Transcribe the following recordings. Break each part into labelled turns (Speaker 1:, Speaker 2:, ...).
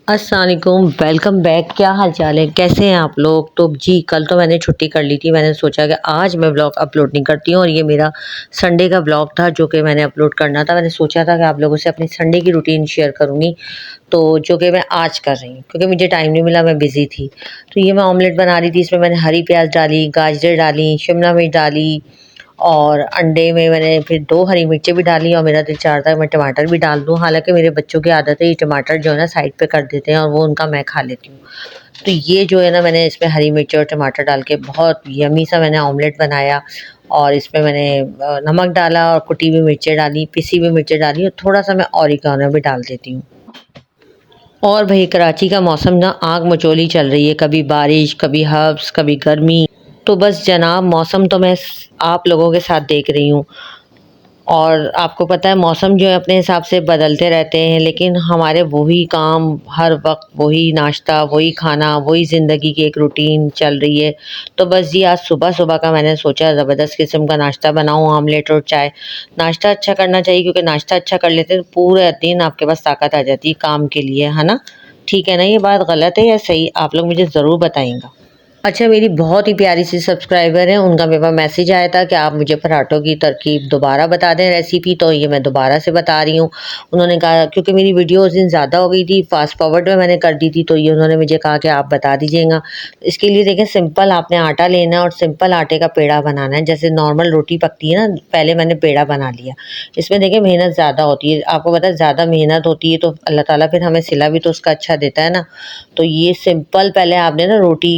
Speaker 1: अस्सलाम वालेकुम, welcome back. क्या हाल चाल है, कैसे हैं आप लोग। तो जी कल तो मैंने छुट्टी कर ली थी। मैंने सोचा कि आज मैं ब्लॉग अपलोड नहीं करती हूँ और ये मेरा संडे का ब्लॉग था जो कि मैंने अपलोड करना था। मैंने सोचा था कि आप लोगों से अपनी संडे की रूटीन शेयर करूँगी, तो जो कि मैं आज कर रही हूँ क्योंकि मुझे टाइम नहीं मिला, मैं बिज़ी थी। तो ये मैं ऑमलेट बना रही थी। इसमें मैंने हरी प्याज डाली, गाजर डाली, शिमला मिर्च डाली और अंडे में मैंने फिर 2 हरी मिर्चें भी डाली और मेरा दिल चाहता है मैं टमाटर भी डाल दूँ। हालाँकि मेरे बच्चों की आदत है ये टमाटर जो है ना साइड पे कर देते हैं और वो उनका मैं खा लेती हूँ। तो ये जो है ना मैंने इसमें हरी मिर्च और टमाटर डाल के बहुत यम्मी सा मैंने ऑमलेट बनाया और इसमें मैंने नमक डाला और कुटी हुई मिर्चें डाली, पिसी हुई मिर्चें डाली और थोड़ा-सा मैं ऑरिगैनो भी डाल देती हूँ। और भई कराची का मौसम ना आग मचोली चल रही है, कभी बारिश, कभी हब्स, कभी गर्मी। तो बस जनाब मौसम तो मैं आप लोगों के साथ देख रही हूँ। और आपको पता है मौसम जो है अपने हिसाब से बदलते रहते हैं, लेकिन हमारे वही काम हर वक्त, वही नाश्ता, वही खाना, वही ज़िंदगी की एक रूटीन चल रही है। तो बस जी आज सुबह-सुबह का मैंने सोचा ज़बरदस्त किस्म का नाश्ता बनाऊँ, ऑमलेट और चाय। नाश्ता अच्छा करना चाहिए क्योंकि नाश्ता अच्छा कर लेते हैं तो पूरे दिन आपके पास ताकत आ जाती है काम के लिए, है ना? ठीक है ना, ये बात गलत है या सही? आप लोग मुझे ज़रूर बताइएगा। अच्छा, मेरी बहुत ही प्यारी सी सब्सक्राइबर हैं, उनका मेरे पास मैसेज आया था कि आप मुझे पराठों की तरकीब दोबारा बता दें रेसिपी, तो ये मैं दोबारा से बता रही हूँ। उन्होंने कहा क्योंकि मेरी वीडियो उस दिन ज़्यादा हो गई थी, फ़ास्ट फॉरवर्ड में मैंने कर दी थी, तो ये उन्होंने मुझे कहा कि आप बता दीजिएगा। इसके लिए देखें सिंपल आपने आटा लेना है और सिंपल आटे का पेड़ा बनाना है। जैसे नॉर्मल रोटी पकती है ना, पहले मैंने पेड़ा बना लिया। इसमें देखिए मेहनत ज़्यादा होती है, आपको पता है ज़्यादा मेहनत होती है तो अल्लाह ताला फिर हमें सिला भी तो उसका अच्छा देता है ना। तो ये सिंपल पहले आपने ना रोटी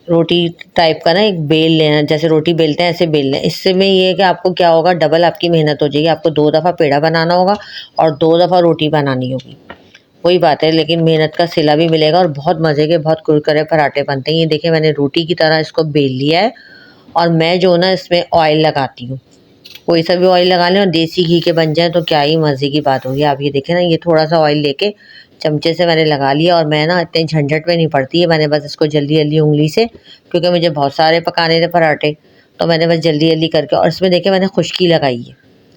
Speaker 1: रोटी टाइप का ना एक बेल लेना, जैसे रोटी बेलते हैं ऐसे बेलना है। इससे में ये है कि आपको क्या होगा, डबल आपकी मेहनत हो जाएगी। आपको 2 दफ़ा पेड़ा बनाना होगा और 2 दफ़ा रोटी बनानी होगी। वही बात है, लेकिन मेहनत का सिला भी मिलेगा और बहुत मज़े के बहुत कुरकुरे पराठे बनते हैं। ये देखिए मैंने रोटी की तरह इसको बेल लिया है और मैं जो ना इसमें ऑयल लगाती हूँ। कोई सा भी ऑयल लगा लें और देसी घी के बन जाएँ तो क्या ही मज़े की बात होगी। आप ये देखें ना, ये थोड़ा-सा ऑयल लेके चमचे से मैंने लगा लिया और मैं ना इतने झंझट में नहीं पड़ती है। मैंने बस इसको जल्दी-जल्दी उँगली से, क्योंकि मुझे बहुत सारे पकाने थे पराठे, तो मैंने बस जल्दी-जल्दी करके और इसमें देखिए मैंने खुशकी लगाई है।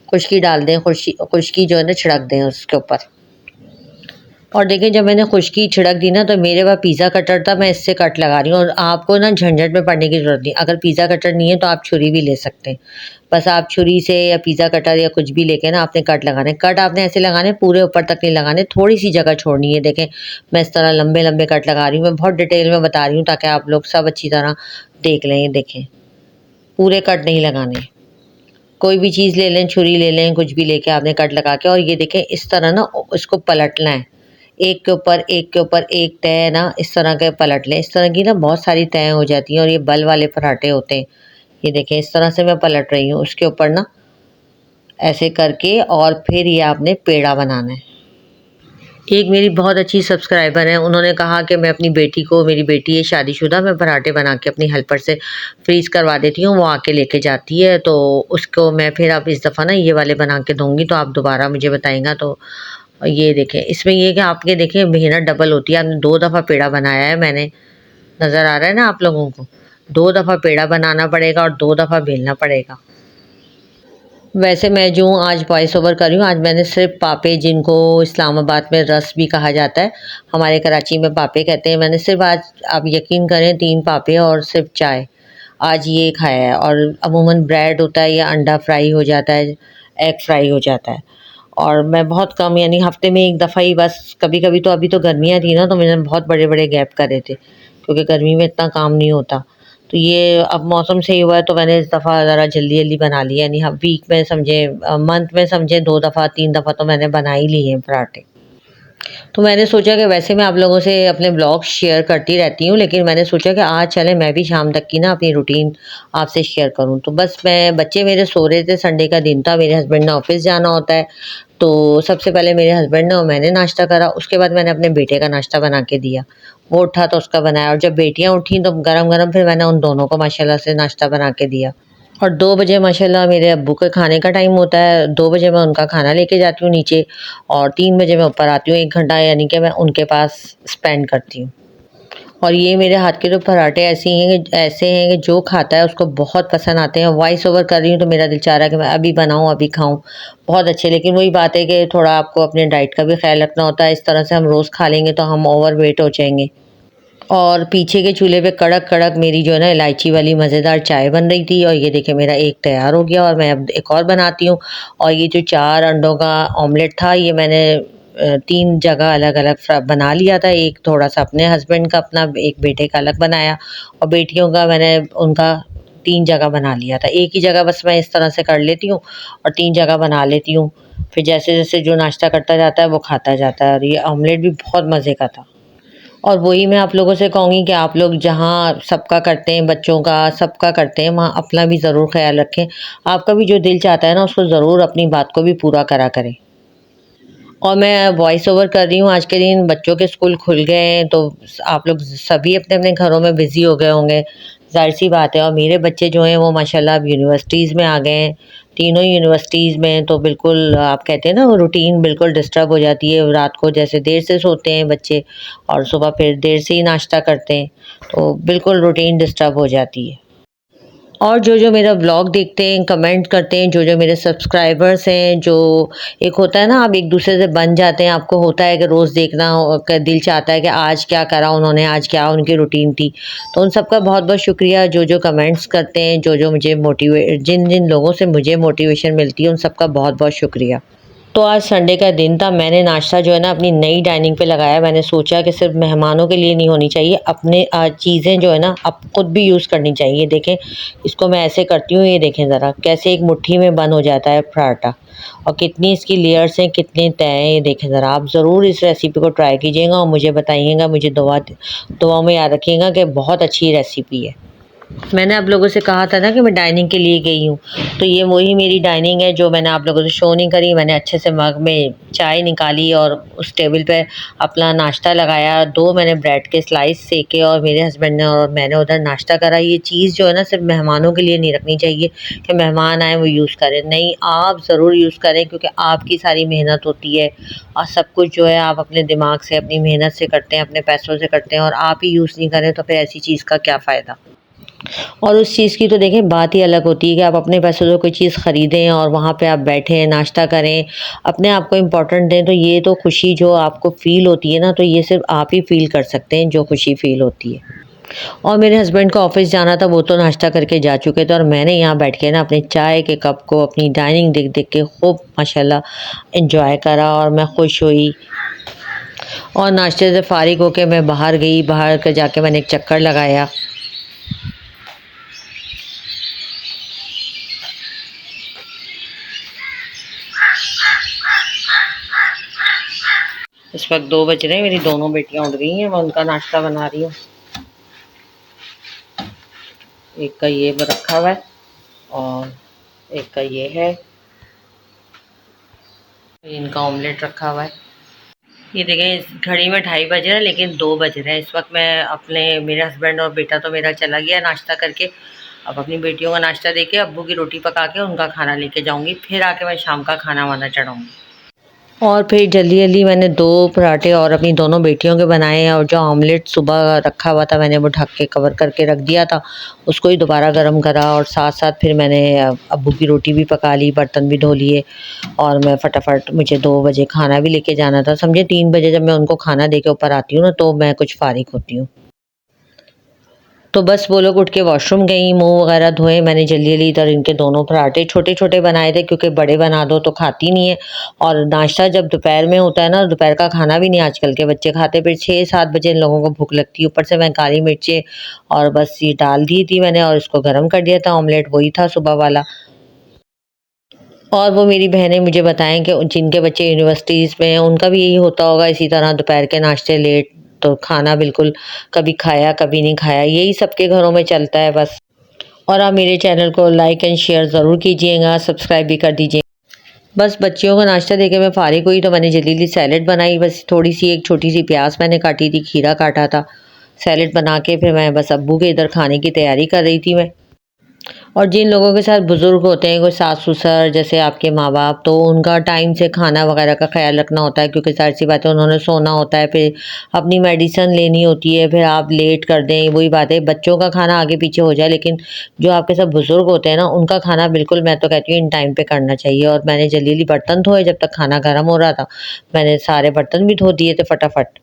Speaker 1: खुशकी डाल दें, खुशकी जो है ना छिड़क दें उसके ऊपर। और देखिए जब मैंने खुशकी छिड़क दी ना तो मेरे पास पिज़्ज़ा कटर था, मैं इससे कट लगा रही हूँ और आपको ना झंझट में पड़ने की ज़रूरत नहीं। अगर पिज़्ज़ा कटर नहीं है तो आप छुरी भी ले सकते हैं। बस आप छुरी से या पिज़्ज़ा कटर या कुछ भी लेके ना आपने कट लगाने। कट आपने ऐसे लगाने पूरे ऊपर तक नहीं लगाने, थोड़ी-सी जगह छोड़नी है। देखें मैं इस तरह लंबे-लंबे कट लगा रही हूँ। मैं बहुत डिटेल में बता रही हूँ ताकि आप लोग सब अच्छी तरह देख लें। ये देखें, पूरे कट नहीं लगाने। कोई भी चीज़ ले लें, छुरी ले लें, कुछ भी लेके आपने कट लगा के और ये देखें इस तरह ना इसको पलटना है। एक के ऊपर एक के ऊपर एक तय ना इस तरह के पलट लें। इस तरह की ना बहुत सारी तय हो जाती हैं और ये बल वाले पराठे होते हैं। ये देखें इस तरह से मैं पलट रही हूँ उसके ऊपर ना ऐसे करके और फिर ये आपने पेड़ा बनाना है। एक मेरी बहुत अच्छी सब्सक्राइबर हैं, उन्होंने कहा कि मैं अपनी बेटी को, मेरी बेटी है शादीशुदा, मैं पराठे बना के अपनी हेल्पर से फ्रीज़ करवा देती हूँ, वो आके लेके जाती है, तो उसको मैं फिर अब इस दफ़ा ना ये वाले बना के दूँगी तो आप दोबारा मुझे बताइएगा। तो ये देखें इसमें ये है कि आपके देखें मेहनत डबल होती है। आपने 2 दफ़ा पेड़ा बनाया है मैंने, नज़र आ रहा है ना आप लोगों को? 2 दफ़ा पेड़ा बनाना पड़ेगा और 2 दफ़ा बेलना पड़ेगा। वैसे मैं जो हूँ आज वॉइस ओवर कर रही हूँ। आज मैंने सिर्फ़ पापे, जिनको इस्लामाबाद में रस भी कहा जाता है, हमारे कराची में पापे कहते हैं, मैंने सिर्फ़ आज आप यकीन करें 3 पापे और सिर्फ़ चाय, आज ये खाया है। और अमूमन ब्रेड होता है या अंडा फ्राई हो जाता है, एग फ्राई हो जाता है। और मैं बहुत कम, यानी हफ़्ते में 1 दफ़ा ही बस, कभी-कभी तो अभी तो गर्मियाँ थी ना तो मैंने बहुत बड़े-बड़े गैप करे थे, क्योंकि गर्मी में इतना काम नहीं होता। तो ये अब मौसम सही हुआ है तो मैंने इस दफ़ा ज़रा जल्दी-जल्दी बना लिया, यानी हम वीक में समझें, मंथ में समझें 2 दफ़ा 3 दफ़ा तो मैंने बना ही लिए हैं पराठे। तो मैंने सोचा कि वैसे मैं आप लोगों से अपने ब्लॉग शेयर करती रहती हूँ, लेकिन मैंने सोचा कि आज चलें मैं भी शाम तक की ना अपनी रूटीन आपसे शेयर करूँ। तो बस मैं, बच्चे मेरे सो रहे थे, संडे का दिन था, मेरे हस्बैंड ने ऑफ़िस जाना होता है, तो सबसे पहले मेरे हस्बैंड ने और मैंने नाश्ता करा, उसके बाद मैंने अपने बेटे का नाश्ता बना के दिया। वो उठा तो उसका बनाया और जब बेटियाँ उठीं तो गरम-गरम फिर मैंने उन दोनों को माशाल्लाह से नाश्ता बना के दिया। और 2 बजे माशाल्लाह मेरे अब्बू के खाने का टाइम होता है, 2 बजे मैं उनका खाना लेके जाती हूँ नीचे और 3 बजे मैं ऊपर आती हूँ, 1 घंटा यानी कि मैं उनके पास स्पेंड करती हूँ। और ये मेरे हाथ के तो पराठे ऐसे हैं कि जो खाता है उसको बहुत पसंद आते हैं। वॉइस ओवर कर रही हूँ तो मेरा दिल चाह रहा है कि मैं अभी बनाऊँ, अभी खाऊँ। बहुत अच्छे, लेकिन वही बात है कि थोड़ा आपको अपने डाइट का भी ख़्याल रखना होता है। इस तरह से हम रोज़ खा लेंगे तो हम ओवरवेट हो जाएँगे। और पीछे के चूल्हे पे कड़क-कड़क मेरी जो है ना इलायची वाली मज़ेदार चाय बन रही थी, और ये देखिए मेरा एक तैयार हो गया और मैं अब एक और बनाती हूँ। और ये जो 4 अंडों का ऑमलेट था, ये मैंने 3 जगह अलग-अलग बना लिया था। एक थोड़ा-सा अपने हस्बैंड का अपना, एक बेटे का अलग बनाया, और बेटियों का मैंने उनका 3 जगह बना लिया था। एक ही जगह बस मैं इस तरह से कर लेती हूँ और 3 जगह बना लेती हूँ। फिर जैसे-जैसे जो नाश्ता करता जाता है वो खाता जाता है, और ये ऑमलेट भी बहुत मज़े का था। और वही मैं आप लोगों से कहूँगी कि आप लोग जहाँ सबका करते हैं, बच्चों का, सबका करते हैं, वहाँ अपना भी ज़रूर ख़्याल रखें। आपका भी जो दिल चाहता है ना, उसको ज़रूर अपनी बात को भी पूरा करा करें। और मैं वॉइस ओवर कर रही हूँ, आज के दिन बच्चों के स्कूल खुल गए हैं, तो आप लोग सभी अपने-अपने घरों में बिज़ी हो गए होंगे, ज़ाहिर-सी बात है। और मेरे बच्चे जो हैं वो माशाल्लाह अब यूनिवर्सिटीज़ में आ गए हैं, तीनों ही यूनिवर्सिटीज़ में। तो बिल्कुल आप कहते हैं ना, वो रूटीन बिल्कुल डिस्टर्ब हो जाती है। रात को जैसे देर से सोते हैं बच्चे और सुबह फिर देर से ही नाश्ता करते हैं, तो बिल्कुल रूटीन डिस्टर्ब हो जाती है। और जो-जो मेरा व्लॉग देखते हैं, कमेंट करते हैं, जो-जो मेरे सब्सक्राइबर्स हैं, जो एक होता है ना, आप एक-दूसरे से बन जाते हैं, आपको होता है कि रोज़ देखना हो, क दिल चाहता है कि आज क्या करा उन्होंने, आज क्या उनकी रूटीन थी। तो उन सबका बहुत-बहुत शुक्रिया, जो-जो कमेंट्स करते हैं, जो-जो मुझे जिन-जिन लोगों से मुझे मोटिवेशन मिलती है, उन सबका बहुत-बहुत शुक्रिया। तो आज संडे का दिन था, मैंने नाश्ता जो है ना अपनी नई डाइनिंग पे लगाया। मैंने सोचा कि सिर्फ मेहमानों के लिए नहीं होनी चाहिए, अपने चीज़ें जो है ना आप खुद भी यूज़ करनी चाहिए। देखें, इसको मैं ऐसे करती हूँ, ये देखें ज़रा कैसे एक मुट्ठी में बंद हो जाता है पराठा, और कितनी इसकी लेयर्स हैं, कितने तय हैं, ये देखें ज़रा। आप ज़रूर इस रेसिपी को ट्राई कीजिएगा और मुझे बताइएगा, मुझे दुआ में याद रखिएगा कि बहुत अच्छी रेसिपी है। मैंने आप लोगों से कहा था ना कि मैं डाइनिंग के लिए गई हूँ, तो ये वही मेरी डाइनिंग है जो मैंने आप लोगों से शो नहीं करी। मैंने अच्छे से मग में चाय निकाली और उस टेबल पे अपना नाश्ता लगाया। 2 मैंने ब्रेड के स्लाइस सेके और मेरे हस्बैंड ने और मैंने उधर नाश्ता करा। ये चीज़ जो है ना सिर्फ मेहमानों के लिए नहीं रखनी चाहिए कि मेहमान आएँ वो यूज़ करें। नहीं, आप ज़रूर यूज़ करें, क्योंकि आपकी सारी मेहनत होती है और सब कुछ जो है आप अपने दिमाग से, अपनी मेहनत से करते हैं, अपने पैसों से करते हैं, और आप ही यूज़ नहीं करें तो फिर ऐसी चीज़ का क्या फ़ायदा। और उस चीज़ की तो देखें बात ही अलग होती है कि आप अपने पैसों से कोई चीज़ ख़रीदें और वहाँ पे आप बैठें, नाश्ता करें, अपने आप को इम्पोर्टेंट दें। तो ये तो खुशी जो आपको फ़ील होती है ना, तो ये सिर्फ़ आप ही फ़ील कर सकते हैं जो खुशी फ़ील होती है। और मेरे हस्बैंड को ऑफ़िस जाना था, वो तो नाश्ता करके जा चुके थे, और मैंने यहाँ बैठ के ना अपने चाय के कप को अपनी डाइनिंग देख-देख के खूब माशाल्लाह एन्जॉय करा, और मैं खुश हुई। और नाश्ते से फ़ारिग होके मैं बाहर गई, बाहर के जाके मैंने एक चक्कर लगाया। इस वक़्त 2 बज रहे हैं, मेरी दोनों बेटियाँ उठ गई हैं, मैं उनका नाश्ता बना रही हूँ। एक का ये रखा हुआ है और एक का ये है, इनका ऑमलेट रखा हुआ है। ये देखें, घड़ी में 2:30 बज रहे हैं, लेकिन 2 बज रहे हैं। इस वक़्त मैं अपने, मेरे हस्बैंड और बेटा तो मेरा चला गया नाश्ता करके। अब अपनी बेटियों का नाश्ता देके, अब्बू की रोटी पका के उनका खाना लेके जाऊँगी, फिर आके मैं शाम का खाना-वाना चढ़ाऊँगी। और फिर जल्दी-जल्दी मैंने 2 पराठे और अपनी दोनों बेटियों के बनाए, और जो ऑमलेट सुबह रखा हुआ था मैंने वो ढक के कवर करके रख दिया था, उसको ही दोबारा गरम करा, और साथ-साथ फिर मैंने अब्बू की रोटी भी पका ली, बर्तन भी धो लिए, और मैं फटाफट, मुझे 2 बजे खाना भी लेके जाना था। समझे 3 बजे जब मैं उनको खाना दे के ऊपर आती हूँ ना, तो मैं कुछ फ़ारिग होती हूँ। तो बस वो लोग उठ के वॉशरूम गईं, मुँह वगैरह धोए। मैंने जल्दी-जल्दी इधर इनके दोनों पराठे छोटे-छोटे बनाए थे, क्योंकि बड़े बना दो तो खाती नहीं है, और नाश्ता जब दोपहर में होता है ना, दोपहर का खाना भी नहीं आजकल के बच्चे खाते। फिर 6-7 बजे इन लोगों को भूख लगती है। ऊपर से मैं काली मिर्चें और बस ये डाल दी थी मैंने, और इसको गरम कर दिया था। ऑमलेट वही था सुबह वाला। और वो मेरी बहनें मुझे बताएँ कि जिनके बच्चे यूनिवर्सिटीज़ में हैं, उनका भी यही होता होगा इसी तरह, दोपहर के नाश्ते लेट, तो खाना बिल्कुल कभी खाया, कभी नहीं खाया। यही सबके घरों में चलता है बस। और आप मेरे चैनल को लाइक एंड शेयर ज़रूर कीजिएगा, सब्सक्राइब भी कर दीजिए। बस बच्चियों को नाश्ता देके मैं फ़ारिग हुई, तो मैंने जल्दी-जल्दी सैलेड बनाई। बस थोड़ी-सी एक छोटी-सी प्याज़ मैंने काटी थी, खीरा काटा था। सैलेड बना के फिर मैं बस अब्बू के इधर खाने की तैयारी कर रही थी मैं। और जिन लोगों के साथ बुज़ुर्ग होते हैं, कोई सास-ससुर जैसे आपके माँ-बाप, तो उनका टाइम से खाना वगैरह का ख़्याल रखना होता है क्योंकि ज़ाहिर-सी बात है उन्होंने सोना होता है, फिर अपनी मेडिसिन लेनी होती है, फिर आप लेट कर दें, वही बात है बच्चों का खाना आगे-पीछे हो जाए लेकिन जो आपके सब बुज़ुर्ग होते हैं ना, उनका खाना बिल्कुल मैं तो कहती हूँ इन टाइम पे करना चाहिए। और मैंने जल्दी-जल्दी बर्तन धोए जब तक खाना गरम हो रहा था, मैंने सारे बर्तन भी धो दिए थे फटाफट।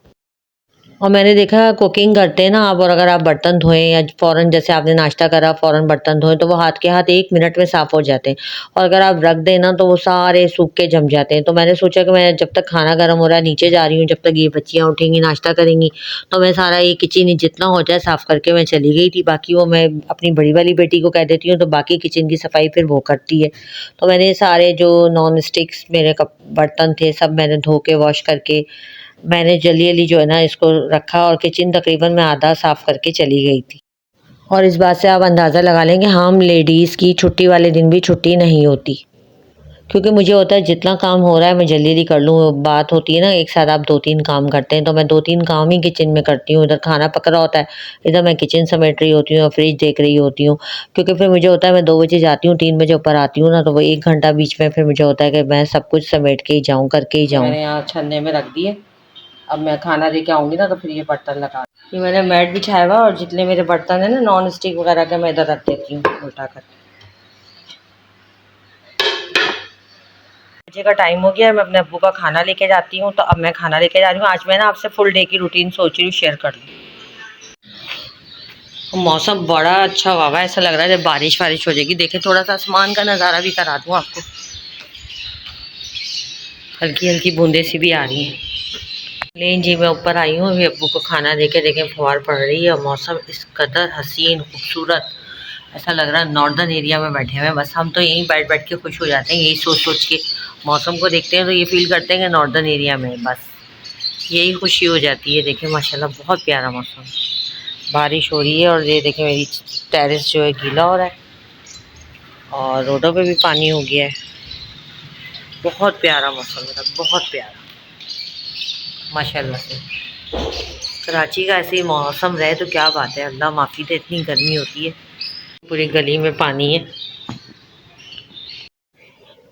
Speaker 1: और मैंने देखा कुकिंग करते हैं ना आप और अगर आप बर्तन धोएँ या फ़ौरन जैसे आपने नाश्ता करा फ़ौरन बर्तन धोएँ तो वो हाथ के हाथ 1 मिनट में साफ़ हो जाते हैं। और अगर आप रख दें ना तो वो सारे सूख के जम जाते हैं। तो मैंने सोचा कि मैं जब तक खाना गर्म हो रहा है नीचे जा रही हूँ, जब तक ये बच्चियाँ उठेंगी नाश्ता करेंगी, तो मैं सारा ये किचन जितना हो जाए साफ़ करके मैं चली गई थी। बाकी वो मैं अपनी बड़ी वाली बेटी को कह देती हूँ तो बाकी किचन की सफाई फिर वो करती है। तो मैंने सारे जो नॉन स्टिक्स मेरे कप बर्तन थे सब मैंने धो के वॉश करके मैंने जल्दी-जल्दी जो है ना इसको रखा और किचन तकरीबन मैं आधा साफ़ करके चली गई थी। और इस बात से आप अंदाज़ा लगा लें कि हम लेडीज़ की छुट्टी वाले दिन भी छुट्टी नहीं होती। क्योंकि मुझे होता है जितना काम हो रहा है मैं जल्दी-जल्दी कर लूँ। बात होती है ना एक साथ आप 2-3 काम करते हैं तो मैं 2-3 काम ही किचन में करती हूँ। इधर खाना पक रहा होता है, इधर मैं किचन समेट रही होती हूँ और फ्रिज देख रही होती हूँ। क्योंकि फिर मुझे होता है मैं 2 बजे जाती हूँ, 3 बजे ऊपर आती हूँ ना तो वो 1 घंटा बीच में फिर मुझे होता है कि मैं सब कुछ समेट के ही जाऊँ, करके ही जाऊँ। मैंने यहाँ छन्ने में रख दिए। अब मैं खाना लेके आऊँगी ना तो फिर ये बर्तन लगा ये मैंने मैट बिछाया हुआ और जितने मेरे बर्तन हैं ना नॉन स्टिक वगैरह के मैं इधर रख देती हूँ उल्टा कर। बजे का टाइम हो गया है, मैं अपने अब्बू का खाना लेके जाती हूँ तो अब मैं खाना लेके जा रही हूँ। आज मैं ना आपसे फुल डे की रूटीन सोच रही हूँ शेयर कर लूँ। मौसम बड़ा अच्छा हुआ है, ऐसा लग रहा है जब बारिश वारिश हो जाएगी। देखें थोड़ा सा आसमान का नज़ारा भी करा दूँ आपको, हल्की हल्की बूंदे सी भी आ रही हैं। लेकिन जी मैं ऊपर आई हूँ अभी अब्बू को खाना देके, देखें फुहार पड़ रही है और मौसम इस कदर हसीन खूबसूरत, ऐसा लग रहा है नॉर्दर्न एरिया में बैठे हुए हैं। बस हम तो यहीं बैठ बैठ के खुश हो जाते हैं, यही सोच सोच के मौसम को देखते हैं तो ये फील करते हैं कि नॉर्दर्न एरिया में बस यही खुशी हो जाती है। देखें माशाल्लाह बहुत प्यारा मौसम, बारिश हो रही है और ये देखें मेरी टेरेस जो है गीला हो रहा है और रोडों पे भी पानी हो गया है। बहुत प्यारा मौसम है, बहुत प्यारा माशाल्लाह से। कराची का ऐसे ही मौसम रहे तो क्या बात है, अल्लाह माफ़ी दे, इतनी गर्मी होती है, पूरी गली में पानी है।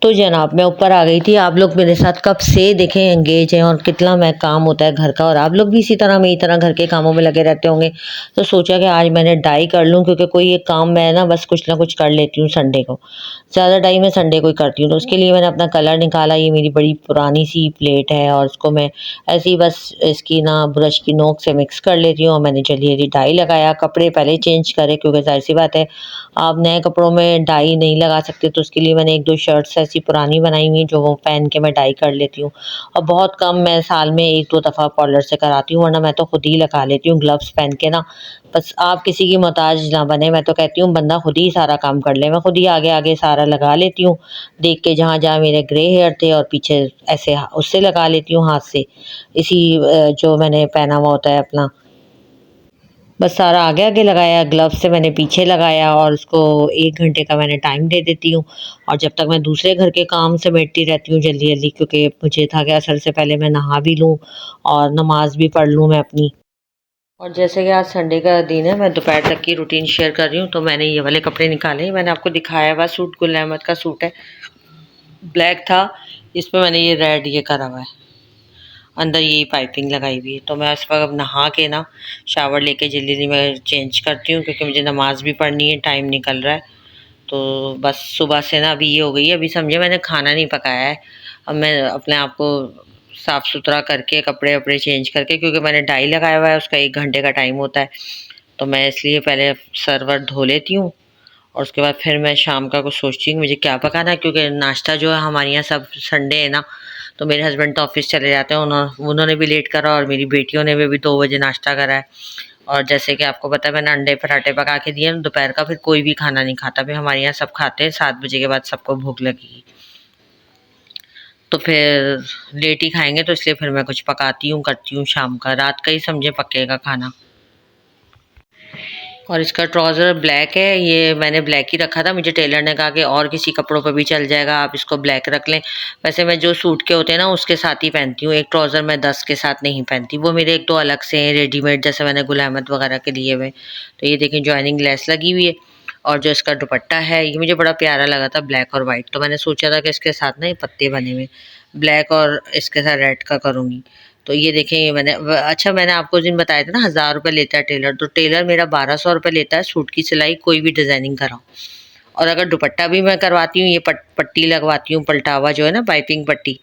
Speaker 1: तो जनाब मैं ऊपर आ गई थी। आप लोग मेरे साथ कब से देखें एंगेज हैं और कितना मैं काम होता है घर का और आप लोग भी इसी तरह मेरी तरह घर के कामों में लगे रहते होंगे। तो सोचा कि आज मैंने डाई कर लूँ क्योंकि कोई एक काम मैं ना बस कुछ ना कुछ कर लेती हूँ संडे को। ज़्यादा डाई मैं संडे को ही करती हूँ तो उसके लिए मैंने अपना कलर निकाला। ये मेरी बड़ी पुरानी सी प्लेट है और उसको मैं ऐसे ही बस इसकी ना ब्रश की नोक से मिक्स कर लेती हूँ और मैंने जल्दी-जल्दी डाई लगाया। कपड़े पहले चेंज करे क्योंकि ज़ाहिर-सी बात है आप नए कपड़ों में डाई नहीं लगा सकते तो उसके लिए मैंने 1-2 शर्ट्स ऐसी पुरानी बनाई हुई हैं जो वो पहन के मैं डाई कर लेती हूँ। और बहुत कम मैं साल में 1-2 दफ़ा पार्लर से कराती हूँ वरना मैं तो खुद ही लगा लेती हूँ ग्लव्स पहन के ना। बस आप किसी की मोहताज ना बने, मैं तो कहती हूँ बंदा खुद ही सारा काम कर ले। मैं खुद ही आगे-आगे सारा लगा लेती हूँ, देख के जहाँ-जहाँ मेरे ग्रे हेयर थे और पीछे ऐसे उससे लगा लेती हूँ हाथ से। इसी जो मैंने पहना हुआ होता है अपना, बस सारा आगे-आगे लगाया, ग्लव्स से मैंने पीछे लगाया और उसको 1 घंटे का मैंने टाइम दे देती हूँ। और जब तक मैं दूसरे घर के काम समेटती रहती हूँ जल्दी-जल्दी क्योंकि मुझे था कि असर से पहले मैं नहा भी लूँ और नमाज़ भी पढ़ लूँ मैं अपनी। और जैसे कि आज संडे का दिन है, मैं दोपहर तक की रूटीन शेयर कर रही हूँ तो मैंने ये वाले कपड़े निकाले। मैंने आपको दिखाया हुआ सूट गुल अहमद का सूट है, ब्लैक था, इसमें मैंने ये रेड ये करा हुआ है, अंदर यही पाइपिंग लगाई हुई है। तो मैं इस वक्त अब नहा के ना शावर लेके जल्दी जल्दी मैं चेंज करती हूँ क्योंकि मुझे नमाज़ भी पढ़नी है, टाइम निकल रहा है। तो बस सुबह से ना अभी ये हो गई है, अभी समझे मैंने खाना नहीं पकाया है। अब मैं अपने आप को साफ़ सुथरा करके कपड़े वपड़े चेंज करके, क्योंकि मैंने डाई लगाया हुआ है उसका 1 घंटे का टाइम होता है, तो मैं इसलिए पहले सर वर धो लेती हूँ और उसके बाद फिर मैं शाम का कुछ सोचती हूँ मुझे क्या पकाना है। क्योंकि नाश्ता जो है हमारे यहाँ सब संडे है ना, तो मेरे हस्बैंड तो ऑफिस चले जाते हैं, उन्होंने भी लेट करा और मेरी बेटियों ने भी 2 बजे नाश्ता करा है। और जैसे कि आपको पता है मैंने अंडे पराठे पका के दिए, दोपहर का फिर कोई भी खाना नहीं खाता, फिर हमारे यहाँ सब खाते हैं 7 बजे के बाद सबको भूख लगेगी, तो फिर लेट ही खाएंगे, तो इसलिए फिर मैं कुछ पकाती हूँ करती हूँ शाम का, रात का ही समझे पकेगा खाना। और इसका ट्राउज़र ब्लैक है, ये मैंने ब्लैक ही रखा था, मुझे टेलर ने कहा कि और किसी कपड़ों पर भी चल जाएगा, आप इसको ब्लैक रख लें। वैसे मैं जो सूट के होते हैं ना उसके साथ ही पहनती हूँ, एक ट्राउज़र मैं 10 के साथ नहीं पहनती, वो मेरे 1-2 अलग से हैं रेडीमेड, जैसे मैंने गुल अहमद वगैरह के लिए हुए। तो ये देखें जॉइनिंग लेस लगी हुई है और जो इसका दुपट्टा है ये मुझे बड़ा प्यारा लगा था, ब्लैक और वाइट। तो मैंने सोचा था कि इसके साथ ना ये पत्ते बने हुए ब्लैक और इसके साथ रेड का करूँगी। तो ये देखें, ये अच्छा मैंने आपको उस दिन बताया था ना 1000 रुपये लेता है टेलर, तो टेलर मेरा 1200 रुपये लेता है सूट की सिलाई, कोई भी डिज़ाइनिंग कराओ। और अगर दुपट्टा भी मैं करवाती हूँ, ये पट्टी लगवाती हूँ, पलटावा जो है ना, पाइपिंग पट्टी,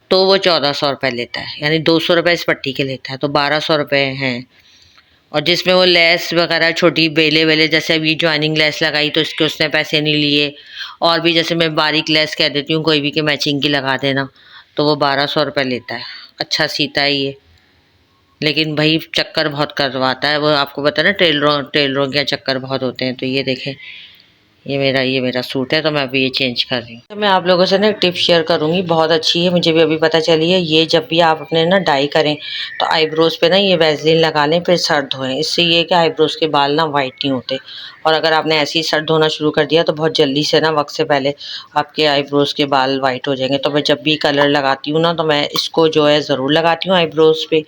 Speaker 1: तो वो 1400 रुपये लेता है, यानी 200 रुपये इस पट्टी के लेता है, तो 1200 रुपये हैं। और जिसमें वो लेस वगैरह छोटी बेले वेले, जैसे अभी ज्वाइनिंग लेस लगाई तो इसके उसने पैसे नहीं लिए। और भी जैसे मैं बारीक लेस कह देती हूँ कोई भी कि मैचिंग की लगा देना, तो वो 1200 रुपये लेता है। अच्छा सीता है ये, लेकिन भाई चक्कर बहुत करवाता है वो, आपको पता है ना, टेलरों के चक्कर बहुत होते हैं। तो ये देखें, ये मेरा सूट है, तो मैं अभी ये चेंज कर रही हूँ। तो मैं आप लोगों से ना एक टिप शेयर करूँगी, बहुत अच्छी है, मुझे भी अभी पता चली है। ये जब भी आप अपने ना डाई करें तो आईब्रोज़ पे ना ये वैसलीन लगा लें, फिर सर धोएं। इससे ये कि आईब्रोज़ के बाल ना वाइट नहीं होते। और अगर आपने ऐसे ही सर धोना शुरू कर दिया तो बहुत जल्दी से ना वक्त से पहले आपके आईब्रोज़ के बाल वाइट हो जाएंगे। तो मैं जब भी कलर लगाती हूँ ना, तो मैं इसको जो है ज़रूर लगाती हूँ आईब्रोज़ पे।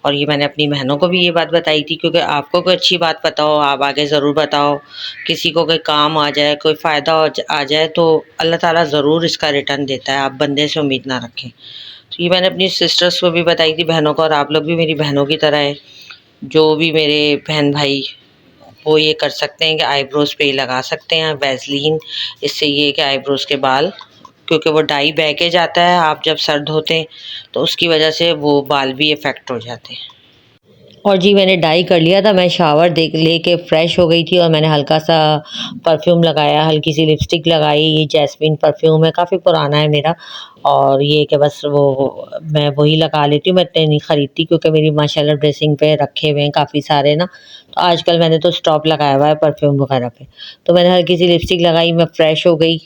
Speaker 1: और ये मैंने अपनी बहनों को भी ये बात बताई थी, क्योंकि आपको कोई अच्छी बात पता हो आप आगे ज़रूर बताओ, किसी को कोई काम आ जाए, कोई फ़ायदा आ जाए, तो अल्लाह ताला ज़रूर इसका रिटर्न देता है, आप बंदे से उम्मीद ना रखें। तो ये मैंने अपनी सिस्टर्स को भी बताई थी, बहनों को, और आप लोग भी मेरी बहनों की तरह है, जो भी मेरे बहन भाई, वो ये कर सकते हैं कि आईब्रोज़ पे ही लगा सकते हैं वैसलीन। इससे ये है कि आईब्रोज़ के बाल, क्योंकि वो डाई बह के जाता है आप जब सर धोते हैं, तो उसकी वजह से वो बाल भी इफ़ेक्ट हो जाते हैं। और जी मैंने डाई कर लिया था, मैं शावर देख लेके फ़्रेश हो गई थी, और मैंने हल्का सा परफ्यूम लगाया, हल्की सी लिपस्टिक लगाई। ये जैस्मिन परफ्यूम है, काफ़ी पुराना है मेरा, और ये कि बस वो मैं वही लगा लेती हूँ। मैं इतने नहीं ख़रीदती, क्योंकि मेरी माशाल्लाह ड्रेसिंग पे रखे हुए हैं काफ़ी सारे ना, तो आजकल मैंने तो स्टॉप लगाया हुआ है परफ्यूम वगैरह पे। तो मैंने हल्की सी लिपस्टिक लगाई, मैं फ़्रेश हो गई।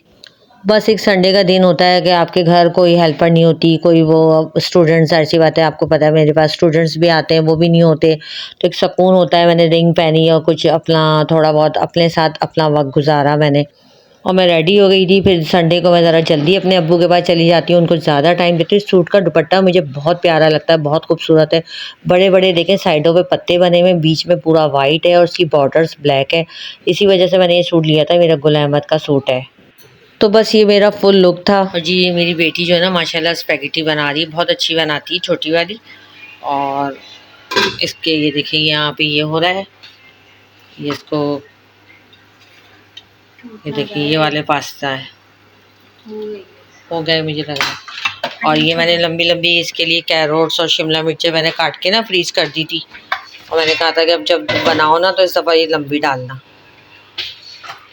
Speaker 1: बस एक संडे का दिन होता है कि आपके घर कोई हेल्पर नहीं होती, कोई वो स्टूडेंट्स, ऐसी बात है, आपको पता है मेरे पास स्टूडेंट्स भी आते हैं, वो भी नहीं होते, तो एक सुकून होता है। मैंने रिंग पहनी और कुछ अपना थोड़ा बहुत अपने साथ अपना वक्त गुजारा मैंने, और मैं रेडी हो गई थी। फिर संडे को मैं ज़रा जल्दी अपने अब्बू के पास चली जाती हूँ, उनको ज़्यादा टाइम देती हूँ। सूट का दुपट्टा मुझे बहुत प्यारा लगता है, बहुत खूबसूरत है, बड़े बड़े देखें साइडों पे पत्ते बने हुए हैं, बीच में पूरा वाइट है और उसकी बॉर्डर्स ब्लैक है। इसी वजह से मैंने ये सूट लिया था, मेरा गुल अहमद का सूट है। तो बस ये मेरा फुल लुक था। और जी ये मेरी बेटी जो है ना माशाल्लाह स्पैगेटी बना रही है, बहुत अच्छी बनाती है, छोटी वाली। और इसके ये देखिए यहाँ पे ये हो रहा है, ये इसको, ये देखिए ये वाले पास्ता है, हो गए मुझे लग रहा है। और ये मैंने लंबी लंबी इसके लिए कैरोट्स और शिमला मिर्चें मैंने काट के ना फ्रीज कर दी थी, और मैंने कहा था कि अब जब बनाओ ना तो इस दफ़ा ये लंबी डालना।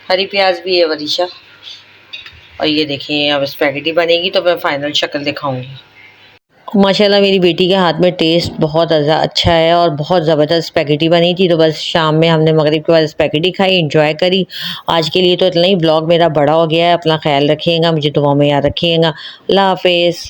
Speaker 1: हरी प्याज भी है वरीशा। और ये देखिए अब स्पैगेटी बनेगी तो मैं फाइनल शक्ल दिखाऊंगी। माशाल्लाह मेरी बेटी के हाथ में टेस्ट बहुत अच्छा है, और बहुत ज़बरदस्त स्पैगेटी बनी थी। तो बस शाम में हमने मगरिब के बाद स्पैगेटी खाई, एंजॉय करी। आज के लिए तो इतना ही, ब्लॉग मेरा बड़ा हो गया है। अपना ख्याल रखिएगा, मुझे दुआओं में याद रखिएगा। अल्लाह हाफिज़।